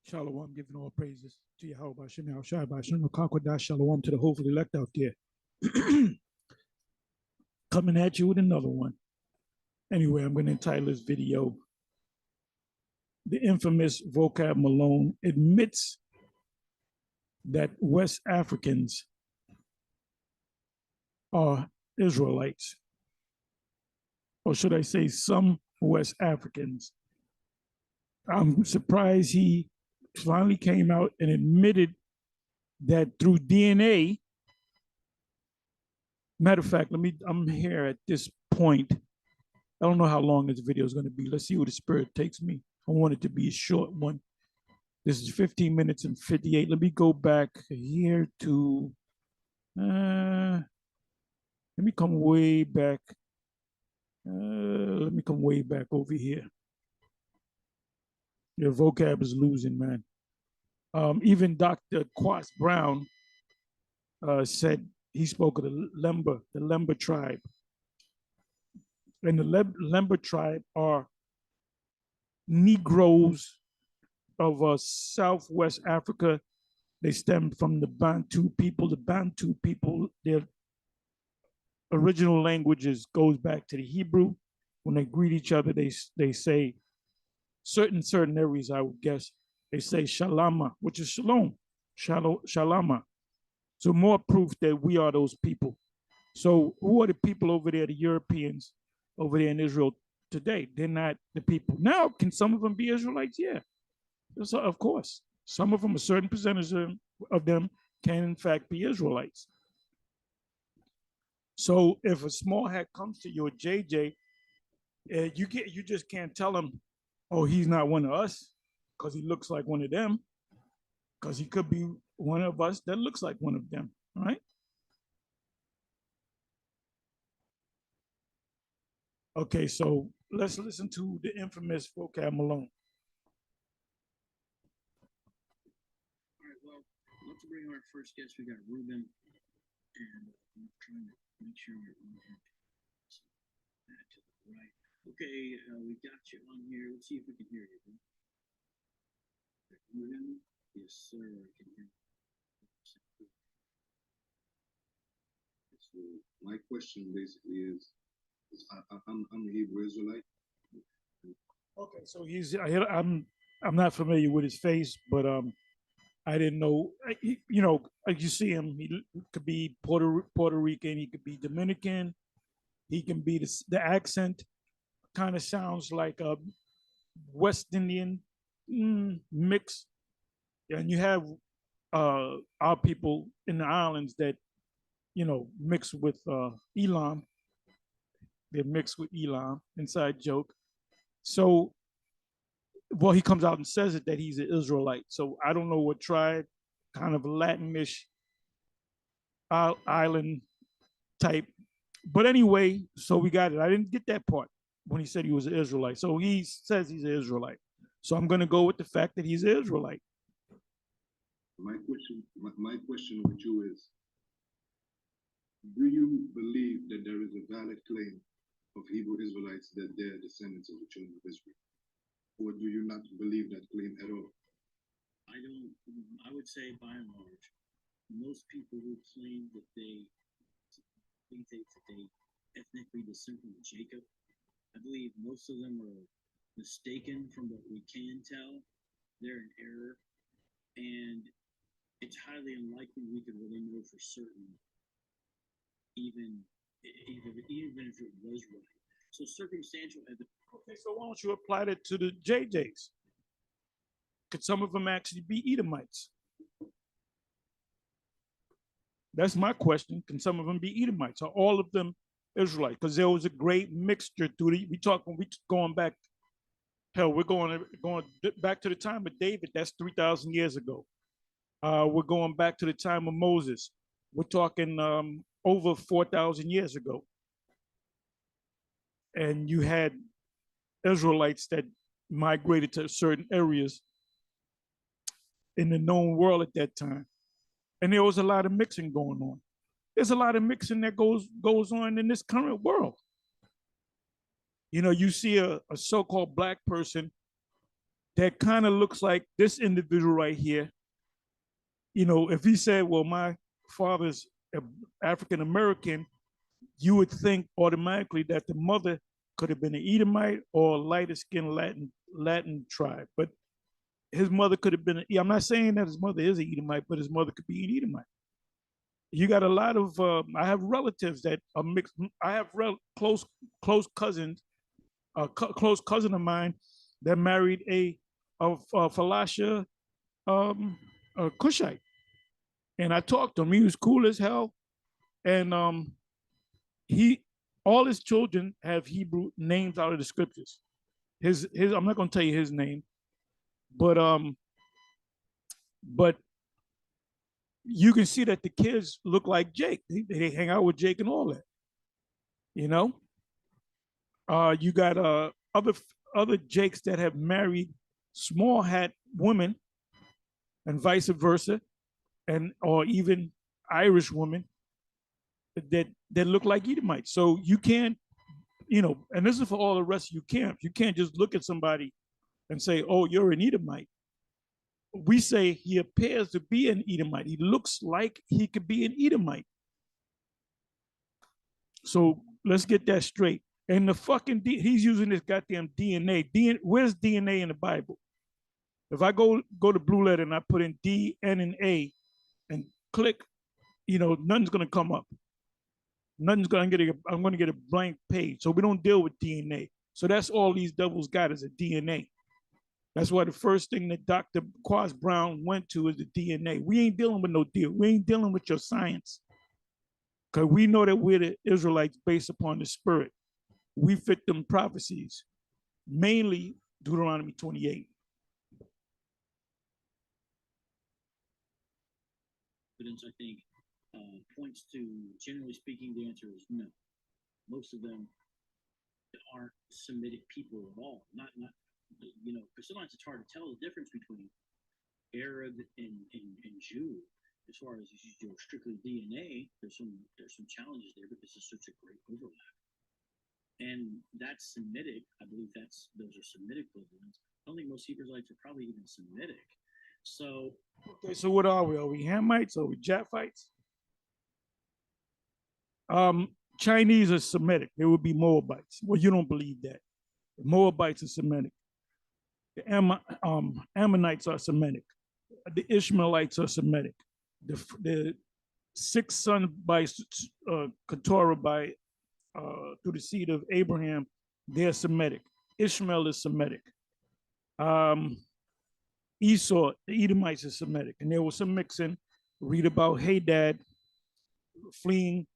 Shalom, giving all praises to Yahawah, Qadash, Shalom to the hopeful elect out there. Coming at you with another one. Anyway, I'm going to entitle this video, The Infamous Vocab Malone Admits That West Africans are Israelites. Or should I say some West Africans. I'm surprised he finally came out and admitted that through DNA. Matter of fact, I'm here at this point. I don't know how long this video is going to be. Let's see where the spirit takes me. I want it to be a short one. This is 15 minutes and 58. Let me go back here to, let me come way back. Let me come way back over here. Your vocab is losing, man. Even Dr. Quas Brown said he spoke of the Lemba tribe. And the Lemba tribe are Negroes of Southwest Africa. They stem from the Bantu people. The Bantu people, their original languages goes back to the Hebrew. When they greet each other, they say certain areas, I would guess, they say shalama, which is shalom, shalama. So more proof that we are those people. So who are the people over there, the Europeans over there in Israel today? They're not the people. Now, can some of them be Israelites? Yeah, so, of course. Some of them, a certain percentage of them can in fact be Israelites. So if a small hat comes to you, a JJ, you just can't tell him, oh, he's not one of us because he looks like one of them, because he could be one of us that looks like one of them, right? Okay, so let's listen to the infamous Vocab Malone. All right, well, let's bring our first guest. We got Ruben, and I'm trying to make sure you're on here. To the right. Okay, we got you on here. Let's see if we can hear you. Ruben? Yes, sir, I can hear you. So my question basically is I'm a Hebrew Israelite. Okay, so I'm not familiar with his face, but I didn't know. You know, like you see him, he could be Puerto Rican, he could be Dominican, he can be the accent kind of sounds like a West Indian mix, and you have our people in the islands that mix with Elam. They're mixed with Elam. Inside joke. So, well, he comes out and says it that he's an Israelite. So I don't know what tribe, kind of Latinish island type. But anyway, so we got it. I didn't get that part when he said he was an Israelite. So he says he's an Israelite. So I'm going to go with the fact that he's an Israelite. My question with you is, do you believe that there is a valid claim of Hebrew Israelites that they're descendants of the children of Israel? Or do you not believe that claim at all? I would say by and large, most people who claim that they ethnically descend from Jacob, I believe most of them are mistaken from what we can tell. They're in error. And it's highly unlikely we could really know for certain, even if it was right. So circumstantial evidence. Okay, so why don't you apply that to the JJs? Could some of them actually be Edomites? That's my question. Can some of them be Edomites? Are all of them Israelites? Because there was a great mixture through we going back. Hell, we're going back to the time of David. That's 3,000 years ago. We're going back to the time of Moses. We're talking over 4,000 years ago. And you had Israelites that migrated to certain areas in the known world at that time. And there was a lot of mixing going on. There's a lot of mixing that goes on in this current world. You know, you see a so-called black person that kind of looks like this individual right here. You know, if he said, well, my father's African American, you would think automatically that the mother could have been an Edomite or a lighter skinned Latin tribe. But his mother could have been, I'm not saying that his mother is an Edomite, but his mother could be an Edomite. You got a lot of, I have relatives that are mixed. I have close cousins, close cousin of mine that married a Falasha Cushite. And I talked to him. He was cool as hell. And all his children have Hebrew names out of the scriptures. I'm not going to tell you his name, but you can see that the kids look like Jake. They hang out with Jake and all that. You know, you got other Jakes that have married small hat women, and vice versa, or even Irish women that look like Edomites. So you can't, you know, and this is for all the rest of you camps. You can't just look at somebody and say, "Oh, you're an Edomite." We say he appears to be an Edomite. He looks like he could be an Edomite. So let's get that straight. And the fucking he's using this goddamn DNA. Where's DNA in the Bible? If I go to Blue Letter and I put in D, N, and A, and click, you know, nothing's gonna come up. Nothing's gonna get. I'm gonna get a blank page. So we don't deal with DNA. So that's all these devils got is a DNA. That's why the first thing that Dr. Quaz Brown went to is the DNA. We ain't dealing with no deal. We ain't dealing with your science. Because we know that we're the Israelites based upon the spirit. We fit them prophecies, mainly Deuteronomy 28. Evidence, I think, points to, generally speaking, the answer is no. Most of them aren't Semitic people at all. Not you know, because sometimes it's hard to tell the difference between Arab and Jew. As far as your strictly DNA, there's some challenges there because there's such a great overlap. And that's Semitic. I believe those are Semitic bloodlines. I don't think most Hebrewites are probably even Semitic. So okay, so what are we? Are we Hamites? Are we Japhites? Chinese are Semitic. They would be Moabites. Well, you don't believe that. The Moabites are Semitic. The Ammonites are Semitic. The Ishmaelites are Semitic. The sixth son by Keturah by through the seed of Abraham, they're Semitic. Ishmael is Semitic. Esau, the Edomites are Semitic, and there was some mixing. Read about Hadad fleeing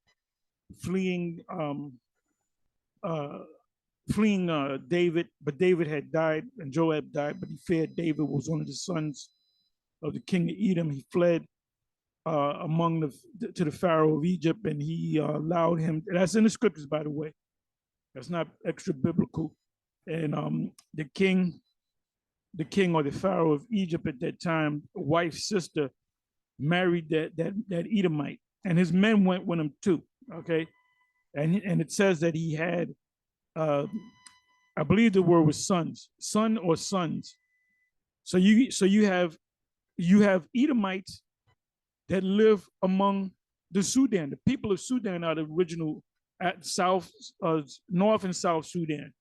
David, but David had died and Joab died, but he feared David was one of the sons of the king of Edom. He fled to the Pharaoh of Egypt, and he allowed him. That's in the scriptures, by the way. That's not extra biblical. And the king or the Pharaoh of Egypt at that time, wife's sister, married that Edomite, and his men went with him too. Okay, and it says that he had, I believe the word was son or sons. So you have Edomites that live among the Sudan. The people of Sudan are the original North and South Sudan.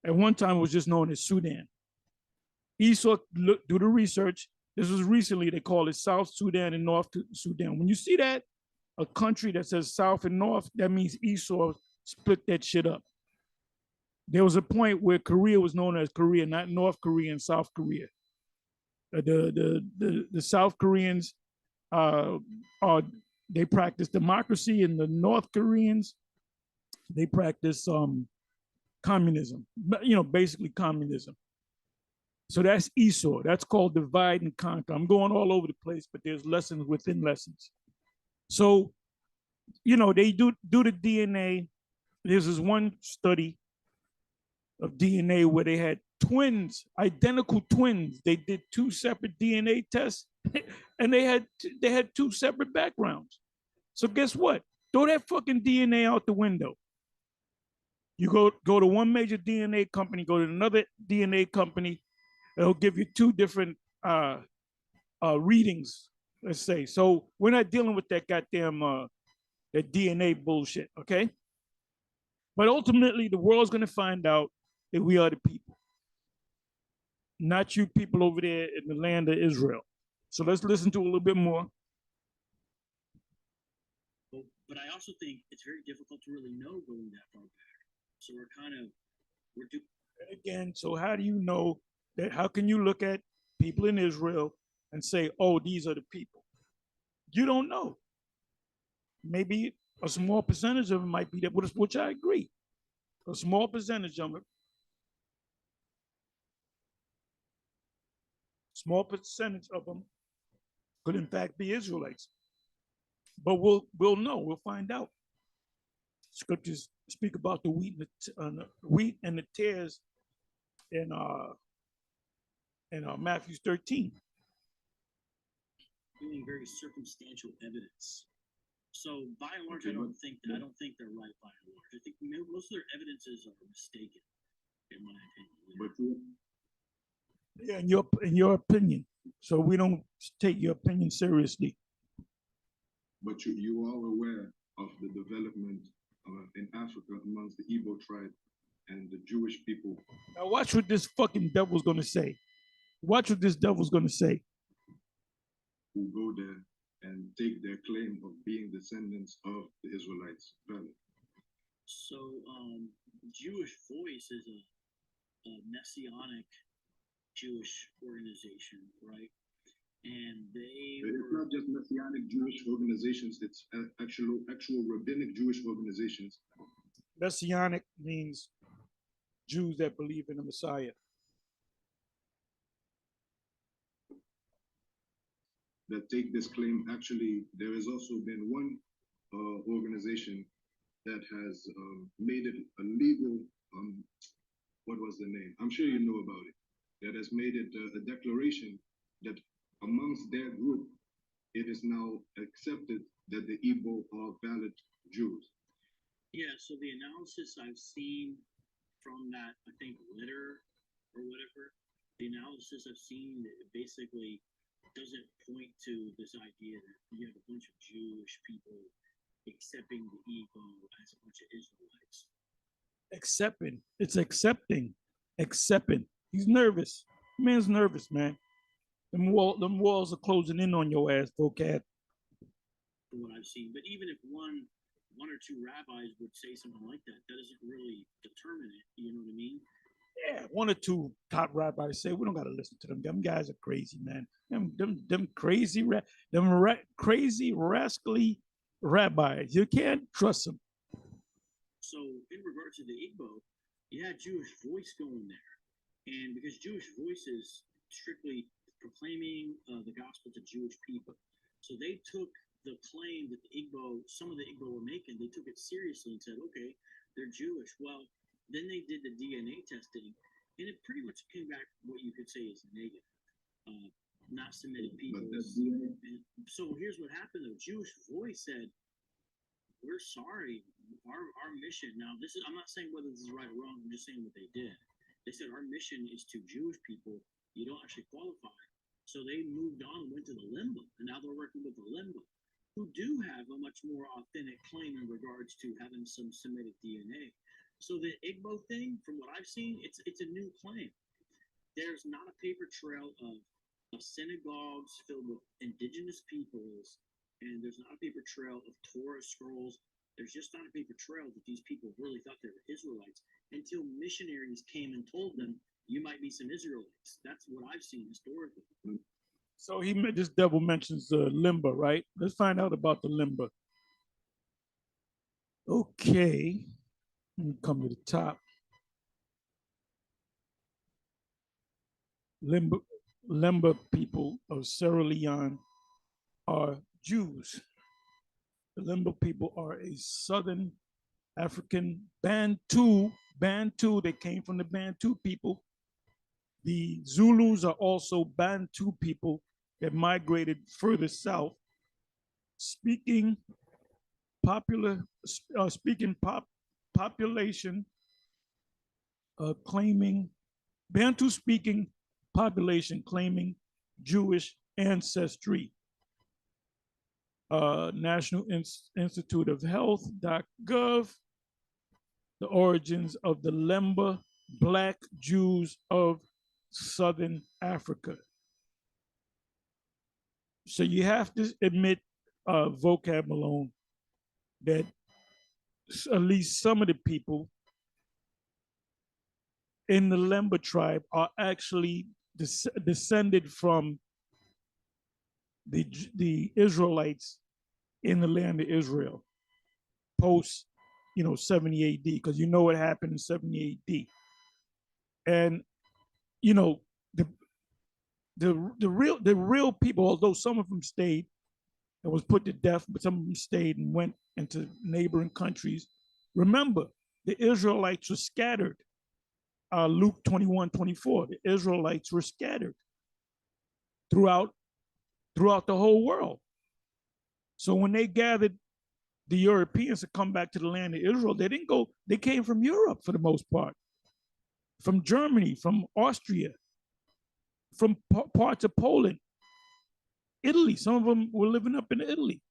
At one time, it was just known as Sudan. Esau, do the research. This was recently, they call it South Sudan and North Sudan. When you see that, a country that says South and North, that means Esau split that shit up. There was a point where Korea was known as Korea, not North Korea and South Korea. The South Koreans they practice democracy, and the North Koreans, they practice communism. You know, basically communism. So that's Esau. That's called divide and conquer. I'm going all over the place, but there's lessons within lessons. So, you know, they do the DNA. There's this one study of DNA where they had twins, identical twins. They did 2 separate DNA tests, and they had 2 separate backgrounds. So guess what? Throw that fucking DNA out the window. You go to one major DNA company, go to another DNA company, it'll give you two different readings, let's say. So we're not dealing with that goddamn that DNA bullshit, okay? But ultimately, the world's gonna find out that we are the people, not you people over there in the land of Israel. So let's listen to a little bit more. But I also think it's very difficult to really know going that far back. So we're And again, so how do you know that? How can you look at people in Israel and say, oh, these are the people? You don't know. Maybe a small percentage of them might be that, which I agree. A small percentage of them, could in fact be Israelites. But we'll know. We'll find out. Scriptures speak about the wheat and the tares in Matthew 13. doing very circumstantial evidence. So by and large, I don't think they're right by and large. I think most of their evidences are mistaken, in my opinion. But Yeah, in your opinion. So we don't take your opinion seriously. But you are aware of the development in Africa amongst the Igbo tribe and the Jewish people. Now watch what this fucking devil's gonna say. Watch what this devil's gonna say. Who go there and take their claim of being descendants of the Israelites. Valid. So Jewish Voice is a messianic Jewish organization, right? And it's not just messianic Jewish organizations, it's actual rabbinic Jewish organizations. Messianic means Jews that believe in the Messiah. That take this claim. Actually, there has also been one organization that has made it a legal, what was the name? I'm sure you know about it. That has made it a declaration that amongst their group, it is now accepted that the Igbo are valid Jews. Yeah, so the analysis I've seen from that, I think, letter or whatever, the analysis I've seen, it basically doesn't point to this idea that you have a bunch of Jewish people accepting the Igbo as a bunch of Israelites. Accepting. It's accepting. Accepting. He's nervous. Man's nervous, man. Them walls are closing in on your ass, Vocab. From what I've seen. But even if one or two rabbis would say something like that, that doesn't really determine it. You know what I mean? Yeah, one or two top rabbis say we don't got to listen to them. Them guys are crazy, man. Them crazy, crazy rascally rabbis. You can't trust them. So in regards to the Igbo, you had Jewish Voice going there, and because Jewish Voice is strictly proclaiming the gospel to Jewish people, so they took the claim that some of the Igbo were making, they took it seriously and said, okay, they're Jewish. Well, then they did the DNA testing, and it pretty much came back what you could say is negative. Not Semitic people. So here's what happened though. Jewish Voice said, we're sorry, our mission, now this is, I'm not saying whether this is right or wrong, I'm just saying what they did. They said our mission is to Jewish people, you don't actually qualify. So they moved on and went to the Lemba, and now they're working with the Lemba, who do have a much more authentic claim in regards to having some Semitic DNA. So the Igbo thing, from what I've seen, it's a new claim. There's not a paper trail of synagogues filled with indigenous peoples, and there's not a paper trail of Torah scrolls. There's just not a paper trail that these people really thought they were Israelites until missionaries came and told them, you might be some Israelites. That's what I've seen historically. So this devil mentions Lemba, right? Let's find out about the Lemba. Okay, let me come to the top. Lemba people of Sierra Leone are Jews. The Lemba people are a Southern African Bantu. They came from the Bantu people. The Zulus are also Bantu people that migrated further south, speaking population, claiming Bantu speaking population claiming Jewish ancestry. National Institute of Health.gov, the origins of the Lemba Black Jews of Southern Africa. So you have to admit, Vocab Malone, that at least some of the people in the Lemba tribe are actually descended from the Israelites in the land of Israel post 70 AD, because what happened in 70 AD. And the real people, although some of them stayed and was put to death, but some of them stayed and went into neighboring countries. Remember, the Israelites were scattered. Luke 21:24, the Israelites were scattered throughout the whole world. So when they gathered the Europeans to come back to the land of Israel, they didn't go, they came from Europe for the most part, from Germany, from Austria, from parts of Poland, Italy. Some of them were living up in Italy.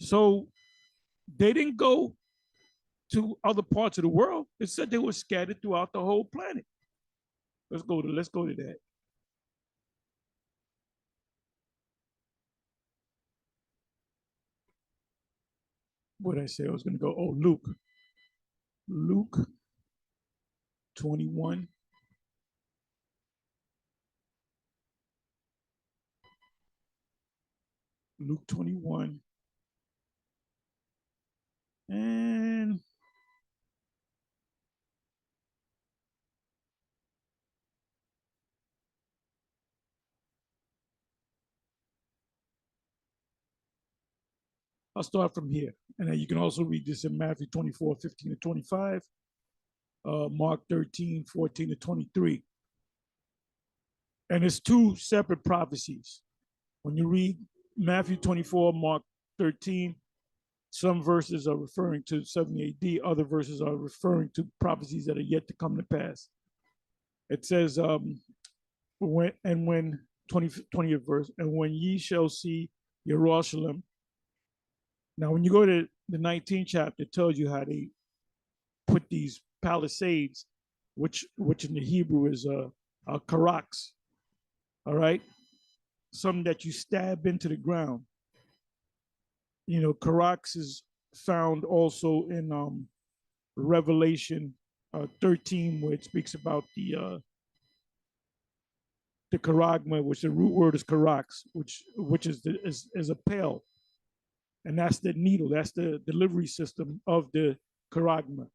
So they didn't go to other parts of the world. It said they were scattered throughout the whole planet. Let's go to that. What did I say? I was going to go. Oh, Luke 21. Luke 21. And I'll start from here. And then you can also read this in Matthew 24:15-25, Mark 13:14-23. And it's two separate prophecies. When you read Matthew 24, Mark 13, some verses are referring to 70 AD, other verses are referring to prophecies that are yet to come to pass. It says, when 20th verse, and when ye shall see Jerusalem. Now, when you go to the 19th chapter, it tells you how they put these palisades, which in the Hebrew is karaks, all right? Something that you stab into the ground. Karaks is found also in Revelation 13, where it speaks about the charagma, which the root word is karaks, which is a pail. And that's the needle, that's the delivery system of the charagma.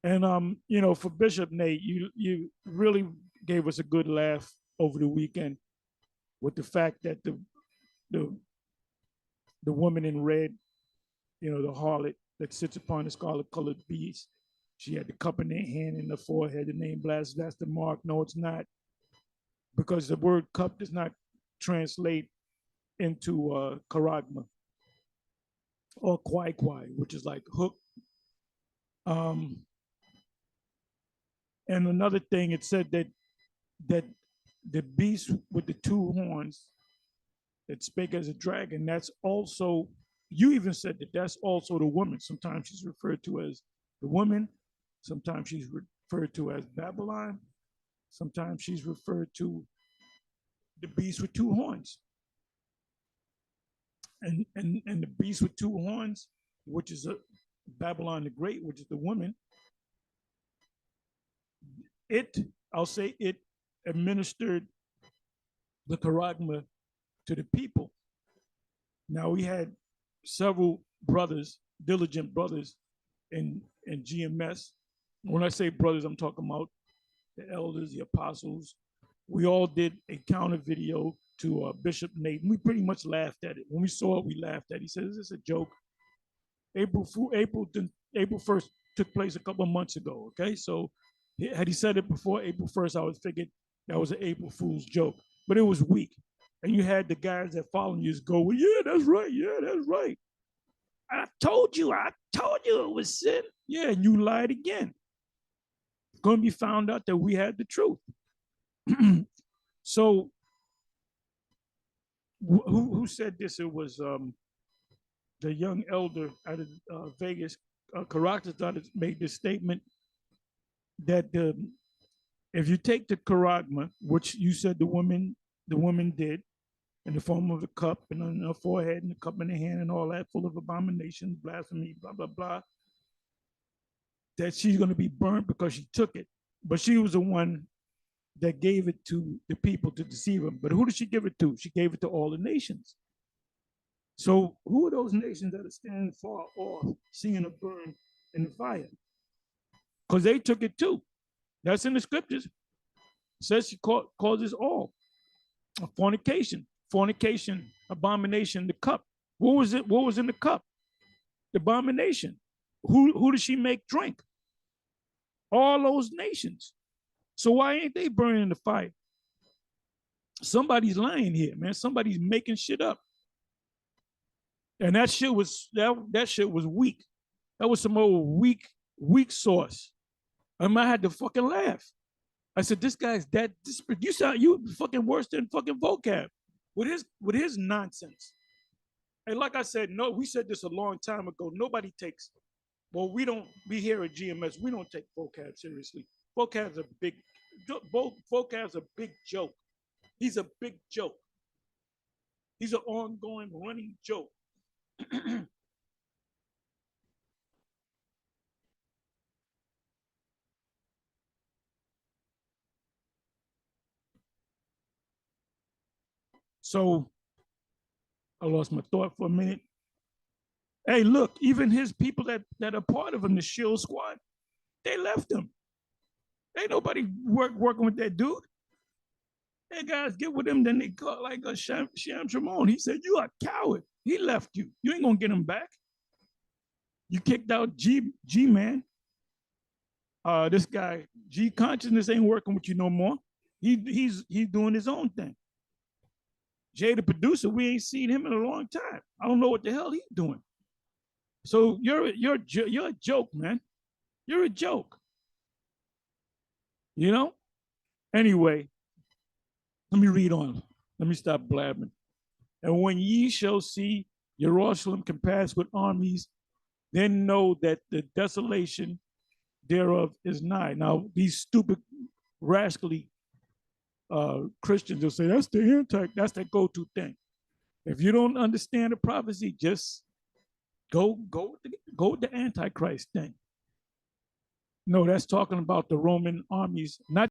And for Bishop Nate, you really gave us a good laugh over the weekend with the fact that the woman in red, the harlot that sits upon the scarlet colored beast, she had the cup in her hand in the forehead, the name blasted, that's the mark. No, it's not, because the word cup does not translate into charagma or kwai, which is like hook. And another thing, it said that the beast with the two horns that spake as a dragon, that's also, you even said that that's also the woman. Sometimes she's referred to as the woman. Sometimes she's referred to as Babylon. Sometimes she's referred to the beast with two horns. And the beast with two horns, which is Babylon the Great, which is the woman, I'll say it administered the charagma to the people. Now, we had several brothers, diligent brothers in GMS. When I say brothers, I'm talking about the elders, the apostles. We all did a counter video to Bishop Nate. We pretty much laughed at it. When we saw it, we laughed at it. He said, "Is this a joke?" April 1st took place a couple of months ago, okay? So had he said it before April 1st, I would figured that was an April Fool's joke, but it was weak. And you had the guys that follow you just go, "Well, yeah, that's right. Yeah, that's right. I told you it was sin." Yeah, and you lied again. It's going to be found out that we had the truth. So who said this? It was the young elder out of Vegas. Caracas made this statement that if you take the charagma, which you said the woman did, in the form of a cup and on her forehead and a cup in her hand and all that, full of abominations, blasphemy, blah blah blah, that she's going to be burnt because she took it. But she was the one that gave it to the people to deceive them. But who did she give it to? She gave it to all the nations. So who are those nations that are standing far off, seeing her burn in the fire? Because they took it too. That's in the scriptures. It says she causes all. Fornication, abomination, the cup. What was it? What was in the cup? The abomination. Who did she make drink? All those nations. So why ain't they burning in the fire? Somebody's lying here, man. Somebody's making shit up. And that shit was weak. That was some old weak sauce. I had to fucking laugh. I said, this guy's that desperate. You fucking worse than fucking Vocab with his nonsense. And like I said, no, we said this a long time ago. Nobody takes, well, we here at GMS, we don't take Vocab seriously. Vocab's a big joke. He's a big joke. He's an ongoing running joke. So I lost my thought for a minute. Hey, look, even his people that are part of him, the Shield Squad, they left him. Ain't nobody working with that dude. Hey, guys, get with him. Then they call like a Shimon. He said, you are a coward. He left you. You ain't gonna get him back. You kicked out G-Man. This guy, G Consciousness ain't working with you no more. He's doing his own thing. Jay, the producer, we ain't seen him in a long time. I don't know what the hell he's doing. So you're a joke, man. You're a joke. You know? Anyway, let me read on. Let me stop blabbing. And when ye shall see Jerusalem compassed with armies, then know that the desolation thereof is nigh. Now, these stupid, rascally Christians will say, that's that's the go-to thing. If you don't understand the prophecy, just go with the Antichrist thing. No, that's talking about the Roman armies, not